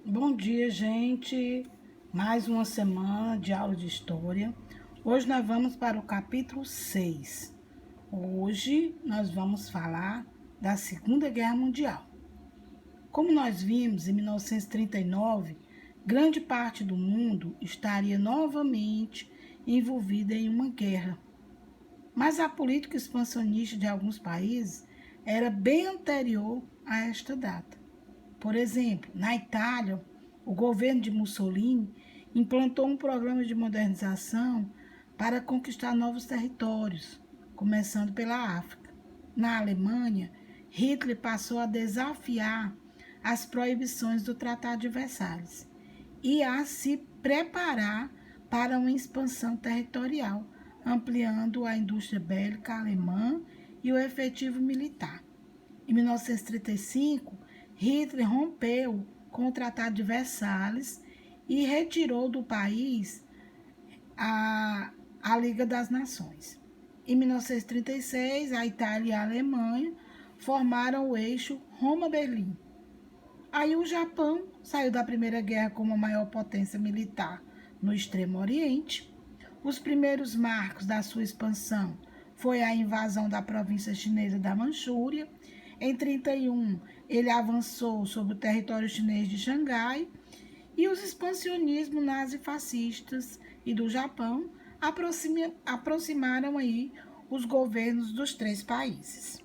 Bom dia, gente. Mais uma semana de aula de história. Hoje nós vamos para o capítulo 6. Hoje nós vamos falar da Segunda Guerra Mundial. Como nós vimos, em 1939, grande parte do mundo estaria novamente envolvida em uma guerra. Mas a política expansionista de alguns países era bem anterior a esta data. Por exemplo, na Itália, o governo de Mussolini implantou um programa de modernização para conquistar novos territórios, começando pela África. Na Alemanha, Hitler passou a desafiar as proibições do Tratado de Versalhes e a se preparar para uma expansão territorial, ampliando a indústria bélica alemã e o efetivo militar. Em 1935, Hitler rompeu com o Tratado de Versalhes e retirou do país a Liga das Nações. Em 1936, a Itália e a Alemanha formaram o eixo Roma-Berlim. Aí o Japão saiu da Primeira Guerra como a maior potência militar no Extremo Oriente. Os primeiros marcos da sua expansão foi a invasão da província chinesa da Manchúria. Em 1931, ele avançou sobre o território chinês de Xangai e os expansionismos nazifascistas e do Japão aproximaram aí os governos dos três países.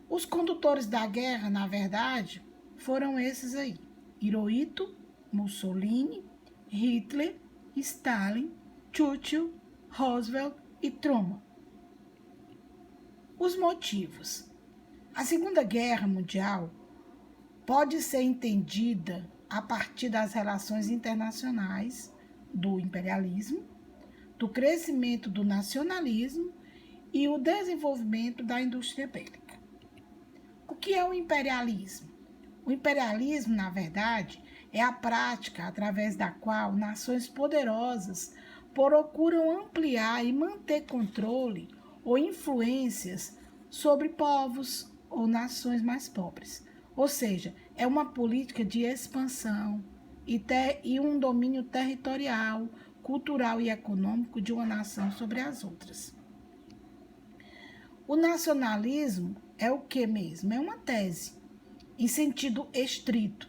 Os condutores da guerra, na verdade, foram esses aí: Hirohito, Mussolini, Hitler, Stalin, Churchill, Roosevelt e Truman. Os motivos. A Segunda Guerra Mundial pode ser entendida a partir das relações internacionais, do imperialismo, do crescimento do nacionalismo e o desenvolvimento da indústria bélica. O que é o imperialismo? O imperialismo, na verdade, é a prática através da qual nações poderosas procuram ampliar e manter controle ou influências sobre povos ou nações mais pobres. Ou seja, é uma política de expansão e um domínio territorial, cultural e econômico de uma nação sobre as outras. O nacionalismo é o que mesmo? É uma tese, em sentido estrito.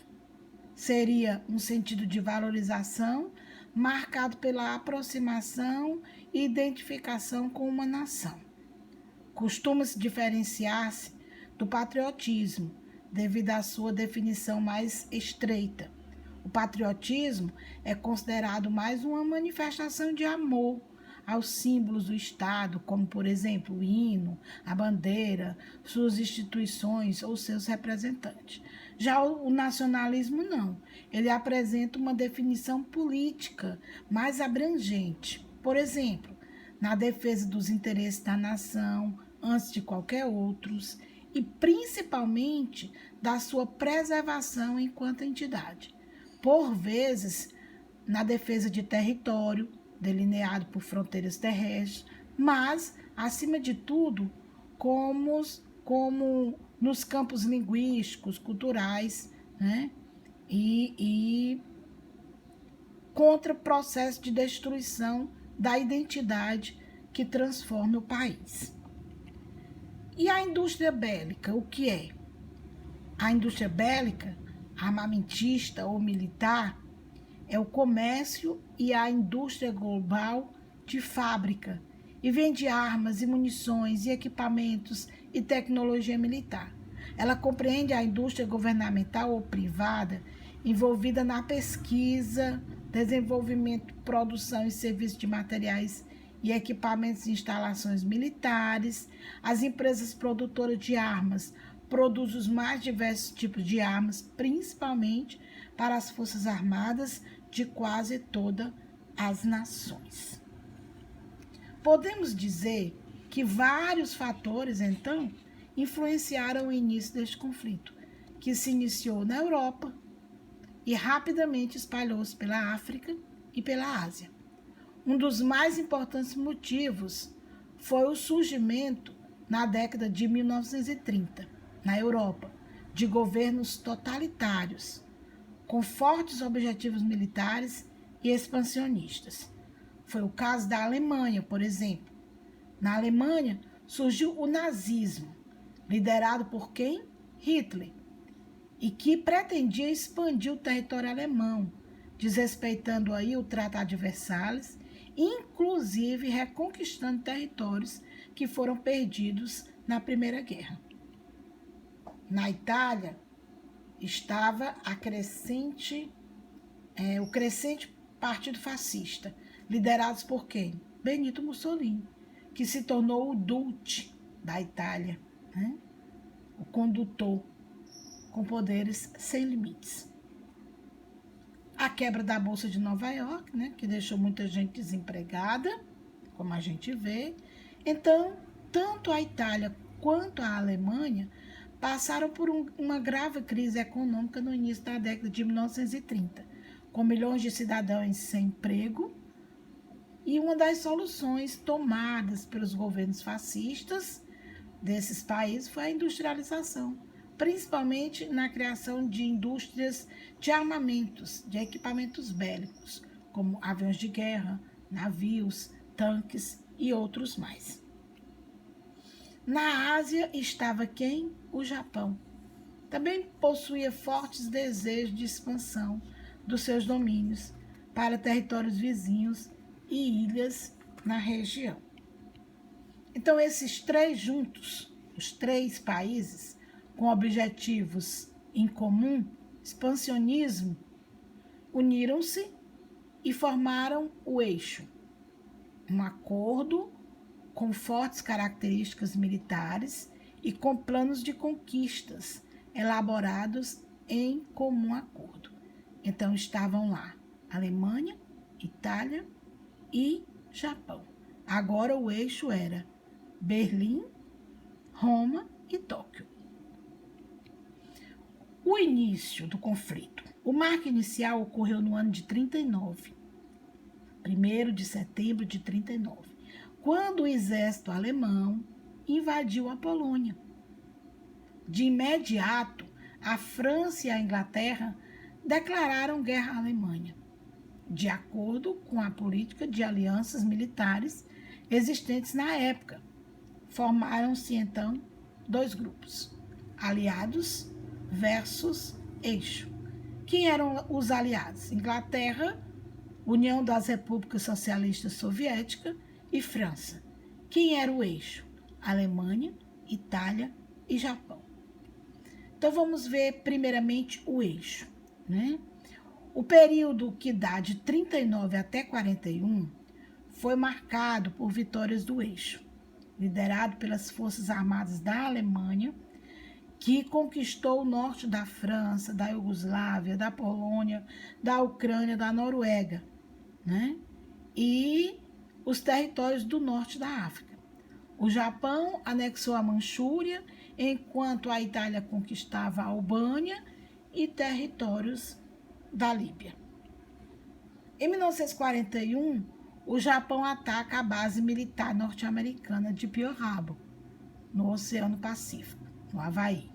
Seria um sentido de valorização marcado pela aproximação e identificação com uma nação. Costuma-se diferenciar-se do patriotismo, devido à sua definição mais estreita. O patriotismo é considerado mais uma manifestação de amor aos símbolos do Estado, como, por exemplo, o hino, a bandeira, suas instituições ou seus representantes. Já o nacionalismo não. Ele apresenta uma definição política mais abrangente. Por exemplo, na defesa dos interesses da nação, antes de qualquer outros, e principalmente da sua preservação enquanto entidade. Por vezes, na defesa de território, delineado por fronteiras terrestres, mas, acima de tudo, como nos campos linguísticos, culturais, né? E contra o processo de destruição da identidade que transforma o país. E a indústria bélica, o que é? A indústria bélica, armamentista ou militar, é o comércio e a indústria global de fábrica e vende armas e munições e equipamentos e tecnologia militar. Ela compreende a indústria governamental ou privada envolvida na pesquisa, desenvolvimento, produção e serviço de materiais e equipamentos e instalações militares. As empresas produtoras de armas produzem os mais diversos tipos de armas, principalmente para as forças armadas de quase todas as nações. Podemos dizer que vários fatores, então, influenciaram o início deste conflito, que se iniciou na Europa e rapidamente espalhou-se pela África e pela Ásia. Um dos mais importantes motivos foi o surgimento, na década de 1930, na Europa, de governos totalitários, com fortes objetivos militares e expansionistas. Foi o caso da Alemanha, por exemplo. Na Alemanha surgiu o nazismo, liderado por quem? Hitler, e que pretendia expandir o território alemão, desrespeitando aí o Tratado de Versalhes, inclusive reconquistando territórios que foram perdidos na Primeira Guerra. Na Itália estava o crescente Partido Fascista, liderados por quem? Benito Mussolini, que se tornou o Duce da Itália, né? O condutor com poderes sem limites. A quebra da Bolsa de Nova York, né, que deixou muita gente desempregada, como a gente vê. Então, tanto a Itália quanto a Alemanha passaram por uma grave crise econômica no início da década de 1930, com milhões de cidadãos sem emprego, e uma das soluções tomadas pelos governos fascistas desses países foi a industrialização, principalmente na criação de indústrias de armamentos, de equipamentos bélicos, como aviões de guerra, navios, tanques e outros mais. Na Ásia estava quem? O Japão. Também possuía fortes desejos de expansão dos seus domínios para territórios vizinhos e ilhas na região. Então, esses três juntos, os três países, com objetivos em comum, expansionismo, uniram-se e formaram o eixo, um acordo com fortes características militares e com planos de conquistas elaborados em comum acordo. Então estavam lá Alemanha, Itália e Japão. Agora o eixo era Berlim, Roma e Tóquio. O início do conflito. O marco inicial ocorreu no ano de 39, 1º de setembro de 39, quando o exército alemão invadiu a Polônia. De imediato, a França e a Inglaterra declararam guerra à Alemanha, de acordo com a política de alianças militares existentes na época. Formaram-se, então, dois grupos, aliados versus eixo. Quem eram os aliados? Inglaterra, União das Repúblicas Socialistas Soviéticas e França. Quem era o eixo? Alemanha, Itália e Japão. Então, vamos ver primeiramente o eixo, né? O período que dá de 39 até 41 foi marcado por vitórias do eixo, liderado pelas Forças Armadas da Alemanha, que conquistou o norte da França, da Iugoslávia, da Polônia, da Ucrânia, da Noruega, né? E os territórios do norte da África. O Japão anexou a Manchúria, enquanto a Itália conquistava a Albânia e territórios da Líbia. Em 1941, o Japão ataca a base militar norte-americana de Pearl Harbor, no Oceano Pacífico, no Havaí.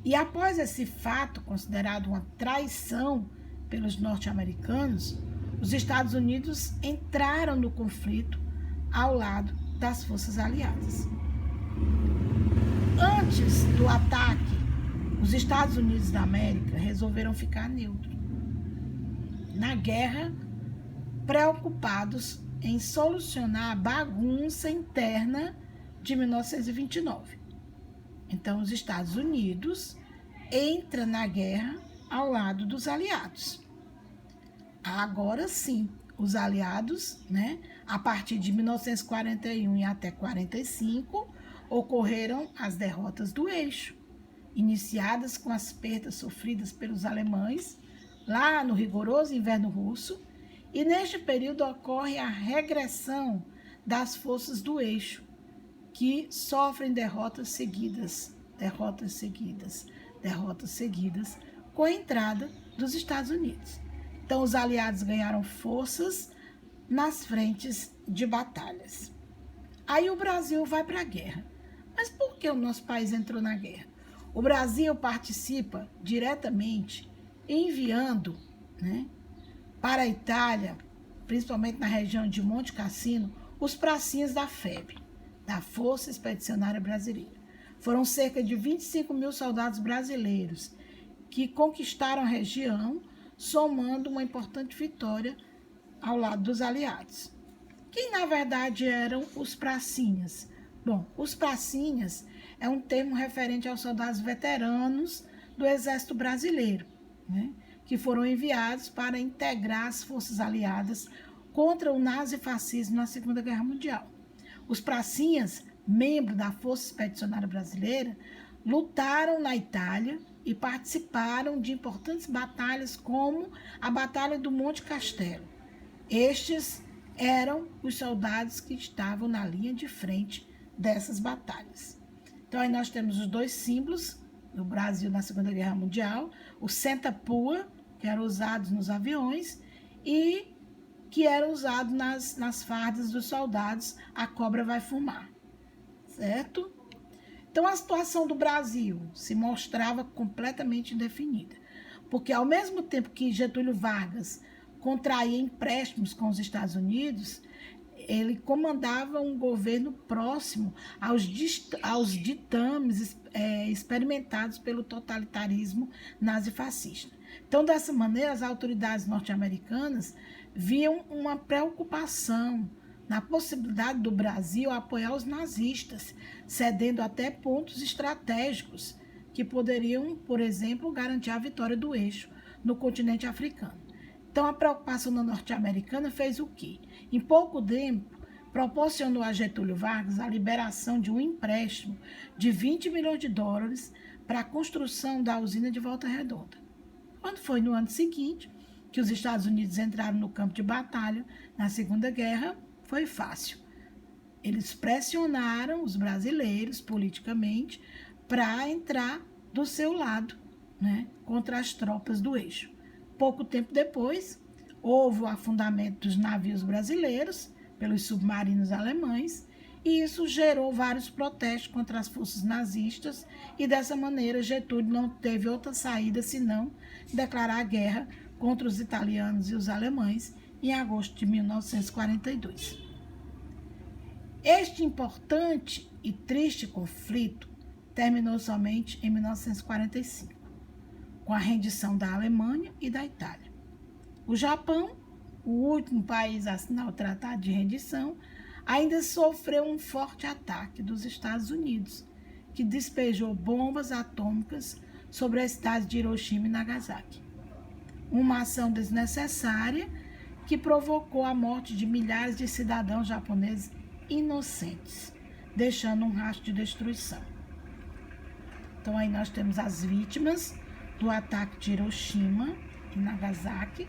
E após esse fato, considerado uma traição pelos norte-americanos, os Estados Unidos entraram no conflito ao lado das forças aliadas. Antes do ataque, os Estados Unidos da América resolveram ficar neutros na guerra, preocupados em solucionar a bagunça interna de 1929. Então, os Estados Unidos entram na guerra ao lado dos aliados. Agora sim, os aliados, né, a partir de 1941 e até 45, ocorreram as derrotas do eixo, iniciadas com as perdas sofridas pelos alemães lá no rigoroso inverno russo, e neste período ocorre a regressão das forças do eixo, que sofrem derrotas seguidas, com a entrada dos Estados Unidos. Então, os aliados ganharam forças nas frentes de batalhas. Aí o Brasil vai para a guerra. Mas por que o nosso país entrou na guerra? O Brasil participa diretamente enviando, né, para a Itália, principalmente na região de Monte Cassino, os pracinhas da FEB, da Força Expedicionária Brasileira. Foram cerca de 25 mil soldados brasileiros que conquistaram a região, somando uma importante vitória ao lado dos aliados. Quem, na verdade, eram os pracinhas? Bom, os pracinhas é um termo referente aos soldados veteranos do Exército Brasileiro, né, que foram enviados para integrar as forças aliadas contra o nazifascismo na Segunda Guerra Mundial. Os pracinhas, membros da Força Expedicionária Brasileira, lutaram na Itália e participaram de importantes batalhas como a Batalha do Monte Castelo. Estes eram os soldados que estavam na linha de frente dessas batalhas. Então, aí nós temos os dois símbolos do Brasil na Segunda Guerra Mundial, o senta-pua, que eram usados nos aviões, e que era usado nas fardas dos soldados, a cobra vai fumar, certo? Então, a situação do Brasil se mostrava completamente indefinida, porque ao mesmo tempo que Getúlio Vargas contraía empréstimos com os Estados Unidos, ele comandava um governo próximo aos ditames experimentados pelo totalitarismo nazifascista. Então, dessa maneira, as autoridades norte-americanas viam uma preocupação na possibilidade do Brasil apoiar os nazistas, cedendo até pontos estratégicos que poderiam, por exemplo, garantir a vitória do eixo no continente africano. Então, a preocupação norte-americana fez o quê? Em pouco tempo, proporcionou a Getúlio Vargas a liberação de um empréstimo de 20 milhões de dólares para a construção da usina de Volta Redonda. Quando foi no ano seguinte que os Estados Unidos entraram no campo de batalha na Segunda Guerra, foi fácil. Eles pressionaram os brasileiros politicamente para entrar do seu lado, né, contra as tropas do eixo. Pouco tempo depois, houve o afundamento dos navios brasileiros pelos submarinos alemães, e isso gerou vários protestos contra as forças nazistas, e dessa maneira Getúlio não teve outra saída senão declarar guerra contra os italianos e os alemães em agosto de 1942. Este importante e triste conflito terminou somente em 1945. Com a rendição da Alemanha e da Itália. O Japão, o último país a assinar o Tratado de Rendição, ainda sofreu um forte ataque dos Estados Unidos, que despejou bombas atômicas sobre as cidades de Hiroshima e Nagasaki. Uma ação desnecessária que provocou a morte de milhares de cidadãos japoneses inocentes, deixando um rastro de destruição. Então, aí nós temos as vítimas do ataque de Hiroshima e Nagasaki,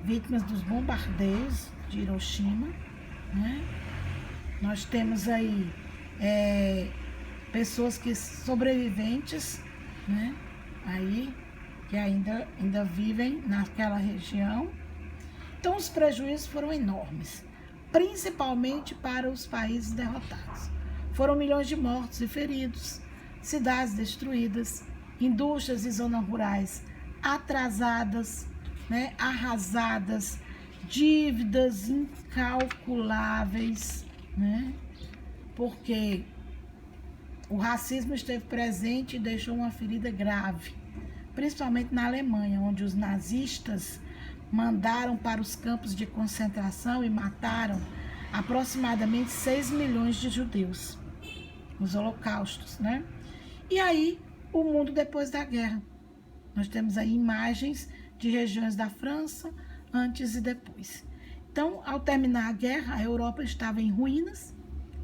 vítimas dos bombardeios de Hiroshima, né? Nós temos aí pessoas sobreviventes, né? Aí, que ainda vivem naquela região. Então, os prejuízos foram enormes, principalmente para os países derrotados. Foram milhões de mortos e feridos, cidades destruídas, indústrias e zonas rurais atrasadas, né, arrasadas, dívidas incalculáveis, né, porque o racismo esteve presente e deixou uma ferida grave, principalmente na Alemanha, onde os nazistas mandaram para os campos de concentração e mataram aproximadamente 6 milhões de judeus, os holocaustos, né? E aí, o mundo depois da guerra. Nós temos aí imagens de regiões da França, antes e depois. Então, ao terminar a guerra, a Europa estava em ruínas.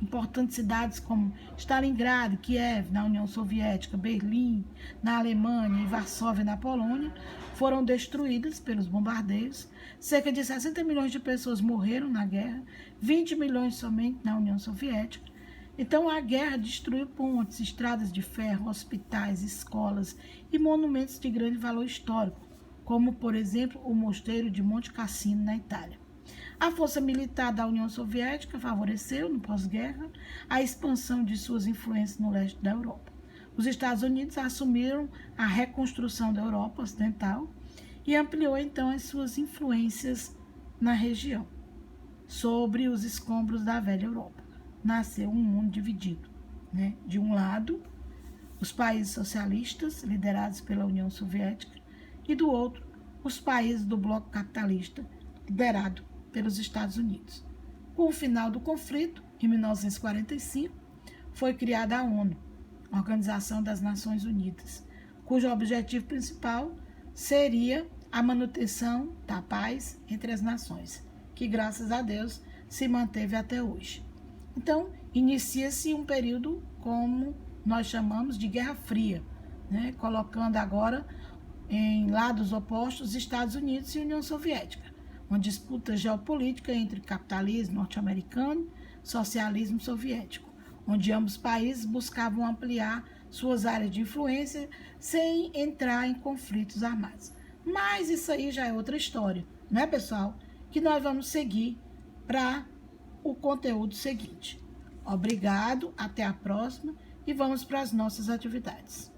Importantes cidades como Stalingrado, Kiev, na União Soviética, Berlim, na Alemanha e Varsóvia, na Polônia, foram destruídas pelos bombardeios. Cerca de 60 milhões de pessoas morreram na guerra, 20 milhões somente na União Soviética. Então, a guerra destruiu pontes, estradas de ferro, hospitais, escolas e monumentos de grande valor histórico, como, por exemplo, o Mosteiro de Monte Cassino, na Itália. A força militar da União Soviética favoreceu, no pós-guerra, a expansão de suas influências no leste da Europa. Os Estados Unidos assumiram a reconstrução da Europa Ocidental e ampliou então as suas influências na região. Sobre os escombros da velha Europa, nasceu um mundo dividido, né? De um lado, os países socialistas, liderados pela União Soviética, e do outro, os países do bloco capitalista, liderado pelos Estados Unidos. Com o final do conflito, em 1945, foi criada a ONU, Organização das Nações Unidas, cujo objetivo principal seria a manutenção da paz entre as nações, que graças a Deus se manteve até hoje. Então, inicia-se um período como nós chamamos de Guerra Fria, né? Colocando agora em lados opostos Estados Unidos e União Soviética, uma disputa geopolítica entre capitalismo norte-americano e socialismo soviético, onde ambos países buscavam ampliar suas áreas de influência sem entrar em conflitos armados. Mas isso aí já é outra história, não é, pessoal? Que nós vamos seguir para o conteúdo seguinte. Obrigado, até a próxima e vamos para as nossas atividades.